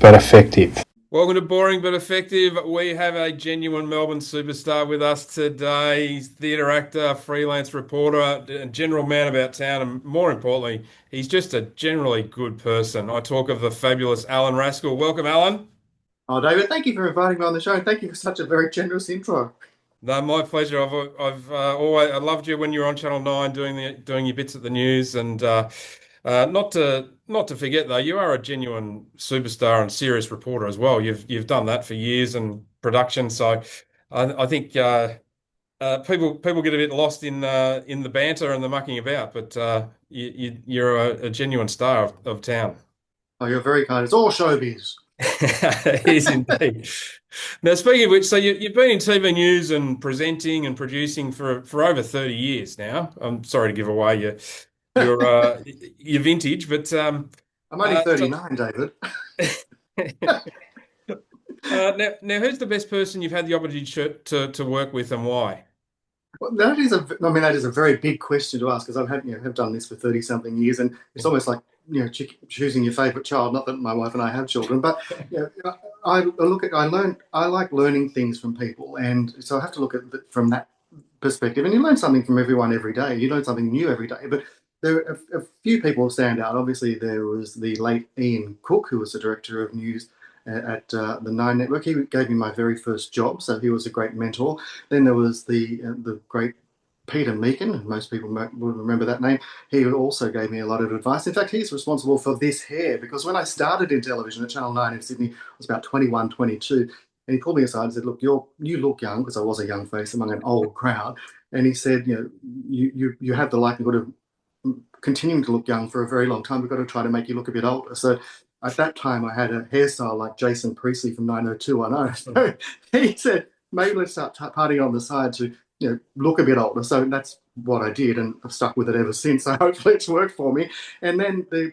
but effective. Welcome to Boring But Effective. We have a genuine Melbourne superstar with us today. He's theatre actor, freelance reporter, and general man about town, and more importantly, he's just a generally good person. I talk of the fabulous Allan Raskall. Welcome, Alan. Oh, David, thank you for inviting me on the show. And thank you for such a very generous intro. No, my pleasure. I've always I loved you when you were on Channel 9 doing your bits at the news, and not to forget though, you are a genuine superstar and serious reporter as well. You've done that for years and production, so I think people get a bit lost in the banter and the mucking about, but you're a genuine star of town. Oh, you're very kind. It's all showbiz. It is indeed. Now, speaking of which, so you've been in TV news and presenting and producing for over 30 years now. I'm sorry to give away your vintage, but I'm only so, 39, David. now, who's the best person you've had the opportunity to work with and why? Well, that is a very big question to ask because have done this for 30 something years, and it's almost like choosing your favorite child. Not that my wife and I have children, but I like learning things from people, and so I have to look at it from that perspective. And you learn something from everyone every day. You learn something new every day, but there are a few people stand out. Obviously, there was the late Ian Cook, who was the director of news at the Nine Network. He gave me my very first job, so he was a great mentor. Then there was the great Peter Meakin. Most people would remember that name. He also gave me a lot of advice. In fact, he's responsible for this hair because when I started in television at Channel 9 in Sydney, I was about 21, 22. And he pulled me aside and said, "Look, you look young," because I was a young face among an old crowd. And he said, you have the likelihood of continuing to look young for a very long time. We've got to try to make you look a bit older." So at that time, I had a hairstyle like Jason Priestley from 90210. So he said, maybe let's start partying on the side to look a bit older. So that's what I did, and I've stuck with it ever since. So hopefully it's worked for me. And then the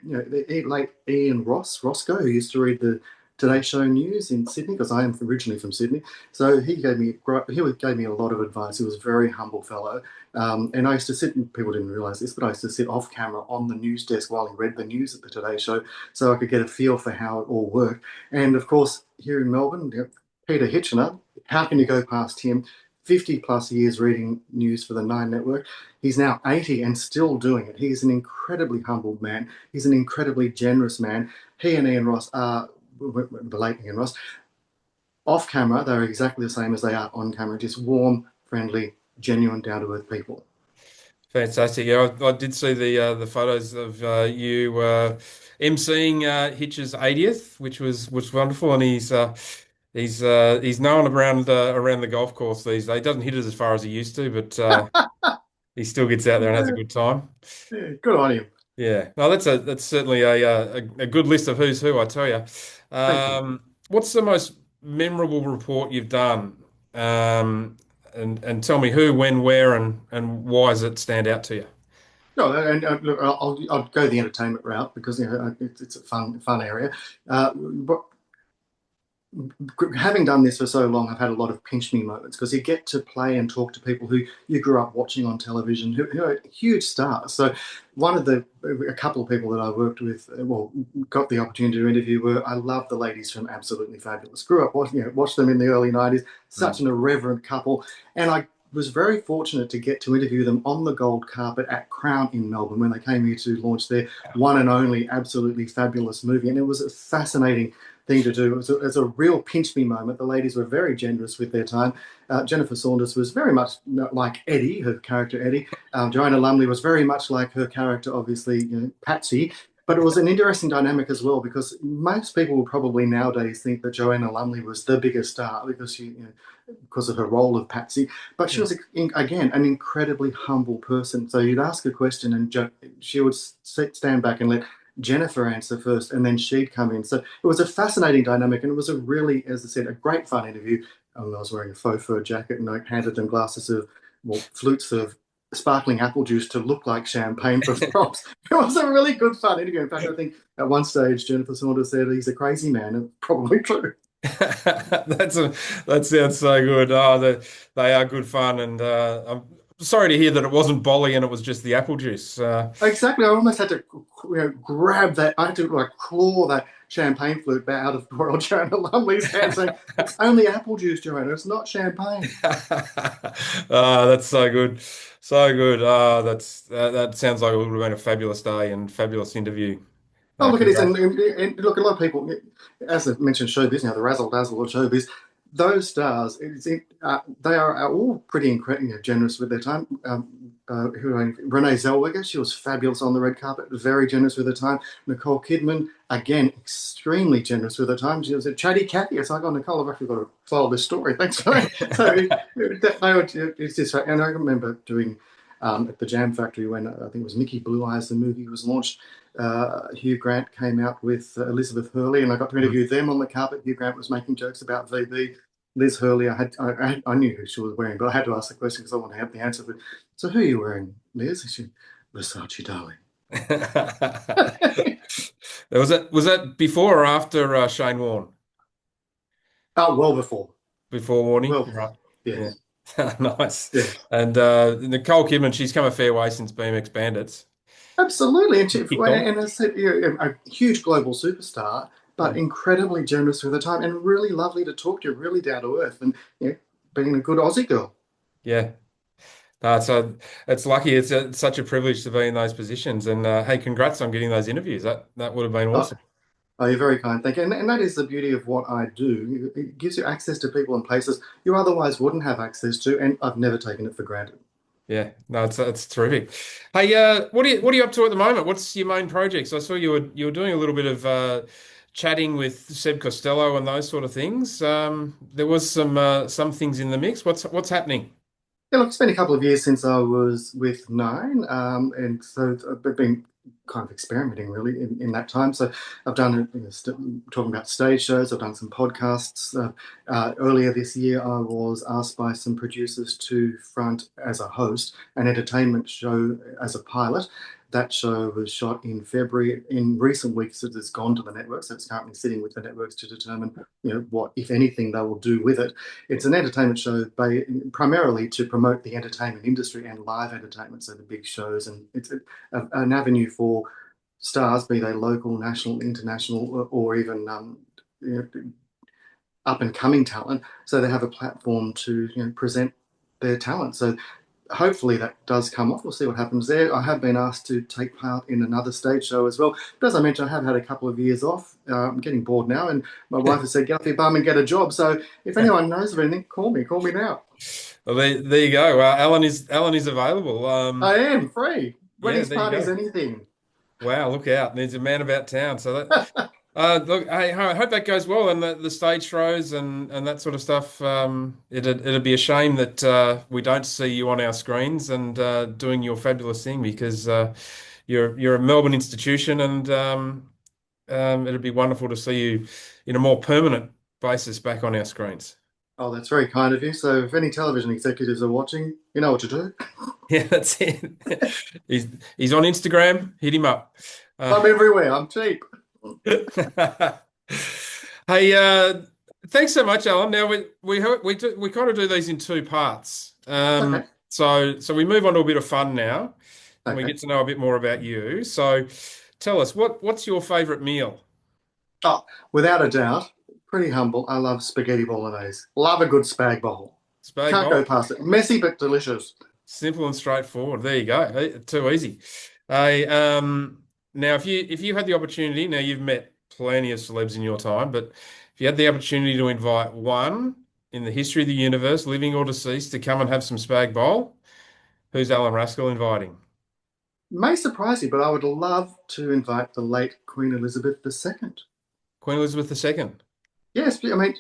late Ian Roscoe, who used to read the Today Show news in Sydney, because I am originally from Sydney. So he gave me a lot of advice. He was a very humble fellow. And I used to sit, and people didn't realize this, but I used to sit off camera on the news desk while he read the news at the Today Show so I could get a feel for how it all worked. And of course, here in Melbourne, Peter Hitchener, how can you go past him? 50 plus years reading news for the Nine Network. He's now 80 and still doing it. He's an incredibly humble man. He's an incredibly generous man. He and Ian Ross are, the late Ian Ross, off camera, they're exactly the same as they are on camera, just warm, friendly, genuine, down to earth people. Fantastic. Yeah, I did see the photos of you emceeing Hitch's 80th, which was wonderful, and he's known around the golf course these days. He doesn't hit it as far as he used to, but he still gets out there and has a good time. Yeah, good on him. Yeah, no, that's certainly a good list of who's who, I tell you. Thank you. What's the most memorable report you've done? And tell me who, when, where, and why does it stand out to you? No, and look, I'll go the entertainment route because it's a fun area. But having done this for so long, I've had a lot of pinch me moments because you get to play and talk to people who you grew up watching on television, who are huge stars. So a couple of people that I worked with, well, got the opportunity to interview were, I love the ladies from Absolutely Fabulous. Grew up watched them in the early 90s, such an irreverent couple. And I was very fortunate to get to interview them on the gold carpet at Crown in Melbourne when they came here to launch their one and only Absolutely Fabulous movie. And it was a fascinating thing to do. It was a real pinch me moment. The ladies were very generous with their time. Jennifer Saunders was very much like Eddie, her character Eddie. Joanna Lumley was very much like her character, obviously, Patsy. But it was an interesting dynamic as well because most people would probably nowadays think that Joanna Lumley was the biggest star because of her role of Patsy. But she was, again, an incredibly humble person. So you'd ask a question and she would stand back and let Jennifer answer first, and then she'd come in. So it was a fascinating dynamic, and it was a really, as I said, a great fun interview. I was wearing a faux fur jacket, and I handed them glasses of, well, flutes of sparkling apple juice to look like champagne for props. It was a really good fun interview. In fact, I think at one stage Jennifer Saunders said he's a crazy man, and probably true. That sounds so good. Oh, they are good fun, and sorry to hear that it wasn't Bolly and it was just the apple juice. Exactly. I almost had to, grab that. I had to like claw that champagne flute out of Royal Joanna Lumley's hand, saying, "It's only apple juice, Joanna. It's not champagne." That's so good, so good. That sounds like it would have been a fabulous day and fabulous interview. Oh, look at this, Congrats. and look, a lot of people, as I mentioned, showbiz now, the razzle dazzle of showbiz. Those stars, they are all pretty incredible, generous with their time. Renee Zellweger, she was fabulous on the red carpet, very generous with her time. Nicole Kidman, again, extremely generous with her time. She was a chatty Cathy. It's like, oh, Nicole, I've actually got to follow this story. Thanks for that. So it's just, and I remember doing at the Jam Factory when I think it was Mickey Blue Eyes, the movie was launched. Hugh Grant came out with Elizabeth Hurley, and I got to interview them on the carpet. Hugh Grant was making jokes about VB. Liz Hurley, I knew who she was wearing, but I had to ask the question because I want to have the answer. But, so who are you wearing, Liz? And she, Versace, darling. Was that before or after Shane Warne? Oh, well before. Before Warney, Well right? before. Yeah, Yes. nice. Yes. And Nicole Kidman, she's come a fair way since BMX Bandits Absolutely. kicked off. And as I said, a huge global superstar, but Mm. incredibly generous with her time and really lovely to talk to, really down to earth, and being a good Aussie girl. Yeah, so it's lucky. It's such a privilege to be in those positions. And hey, congrats on getting those interviews. That would have been Oh, awesome. oh, you're very kind. Thank you. And that is the beauty of what I do. It gives you access to people and places you otherwise wouldn't have access to, and I've never taken it for granted. Yeah, no, it's terrific. Hey, what are you up to at the moment? What's your main projects? I saw you were doing a little bit of chatting with Seb Costello and those sort of things. There was some things in the mix. What's happening? Yeah, look, it's been a couple of years since I was with Nine, and so I've been kind of experimenting really in that time. So I've done talking about stage shows. I've done some podcasts. Earlier this year, I was asked by some producers to front as a host an entertainment show as a pilot. That show was shot in February. In recent weeks, it has gone to the network, so it's currently sitting with the networks to determine, what, if anything, they will do with it. It's an entertainment show primarily to promote the entertainment industry and live entertainment, so the big shows, and it's an avenue for stars, be they local, national, international, or even you know, up and coming talent, so they have a platform to present their talent. So hopefully that does come off. We'll see what happens there. I have been asked to take part in another stage show as well. But as I mentioned, I have had a couple of years off. I'm getting bored now, and my wife has said, "Get off your bum and get a job." So if anyone knows of anything, call me. Call me now. Well, there you go. Alan is available. I am free. Yeah, Weddings, there you parties, go. anything. Wow, look out. There's a man about town. So that look, hey, I hope that goes well and the stage shows and that sort of stuff. It'd be a shame that we don't see you on our screens and doing your fabulous thing because you're a Melbourne institution and it'd be wonderful to see you in a more permanent basis back on our screens. Oh, that's very kind of you. So if any television executives are watching, you know what to do. Yeah, that's it. He's he's on Instagram. Hit him up. Uh, I'm everywhere. I'm cheap. Hey, thanks so much, Alan. Now we kind of do these in two parts. Okay. So we move on to a bit of fun now, and we Okay. get to know a bit more about you. So tell us what's your favorite meal? Oh, without a doubt, pretty humble. I love spaghetti bolognese. Love a good spag bowl. Spag Can't go bowl. past it. Messy but delicious. Simple and straightforward. There you go. Too easy. Hey, now if you had the opportunity, now you've met plenty of celebs in your time, but if you had the opportunity to invite one in the history of the universe, living or deceased, to come and have some spag bowl, who's Allan Raskall inviting? May surprise you, but I would love to invite the late Queen Elizabeth II. Queen Elizabeth II. Yes, I mean,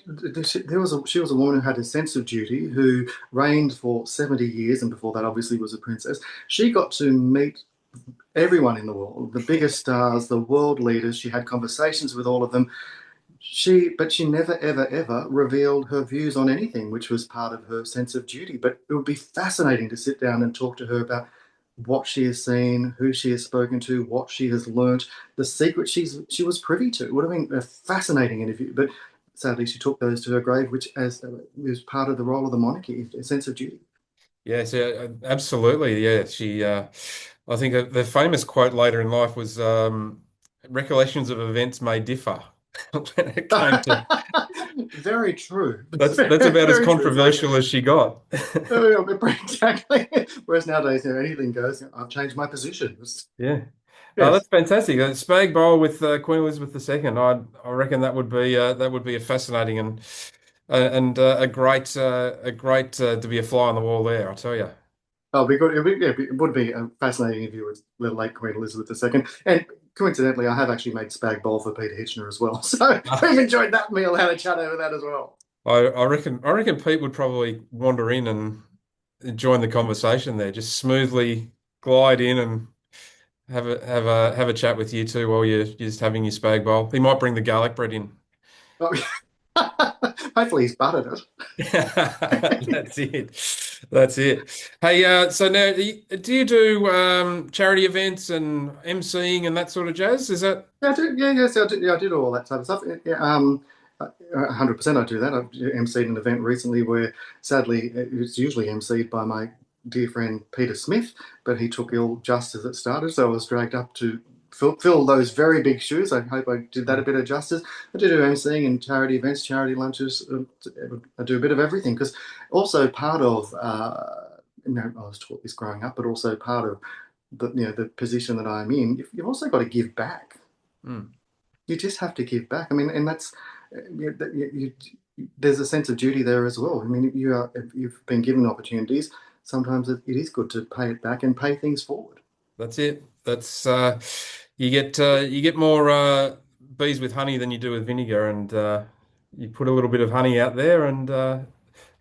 she was a woman who had a sense of duty, who reigned for 70 years, and before that, obviously, was a princess. She got to meet everyone in the world, the biggest stars, the world leaders. She had conversations with all of them. But she never, ever, ever revealed her views on anything, which was part of her sense of duty. But it would be fascinating to sit down and talk to her about what she has seen, who she has spoken to, what she has learnt, the secret she was privy to. It would have been a fascinating interview. But sadly, she took those to her grave, which as was part of the role of the monarchy, a sense of duty. Yes, yeah, absolutely. Yeah, I think the famous quote later in life was, recollections of events may differ when it came to, Very true. that's about as Very true. It's like, controversial as she got. oh, exactly. Whereas nowadays, anything goes. I've changed my position. Yeah. Oh, Yes. that's fantastic. Spag bowl with Queen Elizabeth II. I reckon that would be a fascinating and a great to be a fly on the wall there. I tell you. Oh, it'd be good. Yeah, it would be a fascinating interview with the late Queen Elizabeth II. And coincidentally, I have actually made spag bowl for Peter Hitchener as well. So we've enjoyed that meal, had a chat over that as well. I reckon Pete would probably wander in and join the conversation there, just smoothly glide in and have a chat with you two while you're just having your spag bowl. He might bring the garlic bread in. Oh, hopefully, he's buttered it. That's it. That's it. Hey, so now do you do charity events and emceeing and that sort of jazz? Is that Yeah, I do. Yeah, yes, I do. Yeah, I do all that type of stuff. Yeah, 100% I do that. I've emceed an event recently where, sadly, it's usually emceed by my dear friend Peter Smith, but he took ill just as it started, so I was dragged up to fill those very big shoes. I hope I did that a bit of justice. I do emceeing and charity events, charity lunches. I do a bit of everything because also part of, I was taught this growing up, but also part of the position that I'm in, you've also got to give back. mm, You just have to give back. I mean, and that's there's a sense of duty there as well. I mean, you've been given opportunities. Sometimes it is good to pay it back and pay things forward. that's it. That's you get more bees with honey than you do with vinegar, and you put a little bit of honey out there, and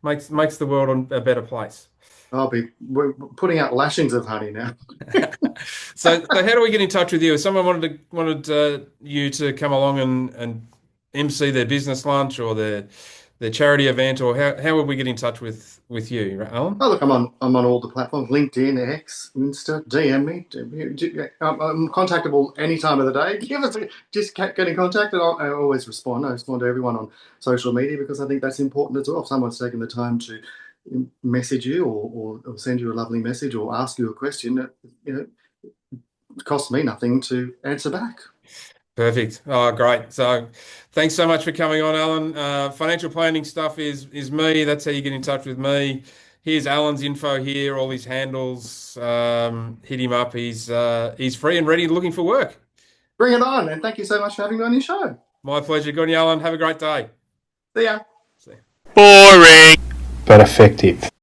makes the world a better place. We're putting out lashings of honey now. So how do we get in touch with you? If someone wanted you to come along and MC their business lunch or their charity event, or how would we get in touch with you, Alan? Oh, look, I'm on all the platforms: LinkedIn, X, Insta. DM me. I'm contactable any time of the day. Just get in contact, and I always respond. I respond to everyone on social media because I think that's important as well. If someone's taken the time to message you or send you a lovely message or ask you a question, it costs me nothing to answer back. Perfect. Oh, great. So thanks so much for coming on, Alan. Financial planning stuff is me. That's how you get in touch with me. Here's Alan's info here, all his handles. Hit him up. He's free and ready, looking for work. Bring it on, and thank you so much for having me on your show. My pleasure. Good on you, Alan. Have a great day. See ya. See ya. Boring. But effective.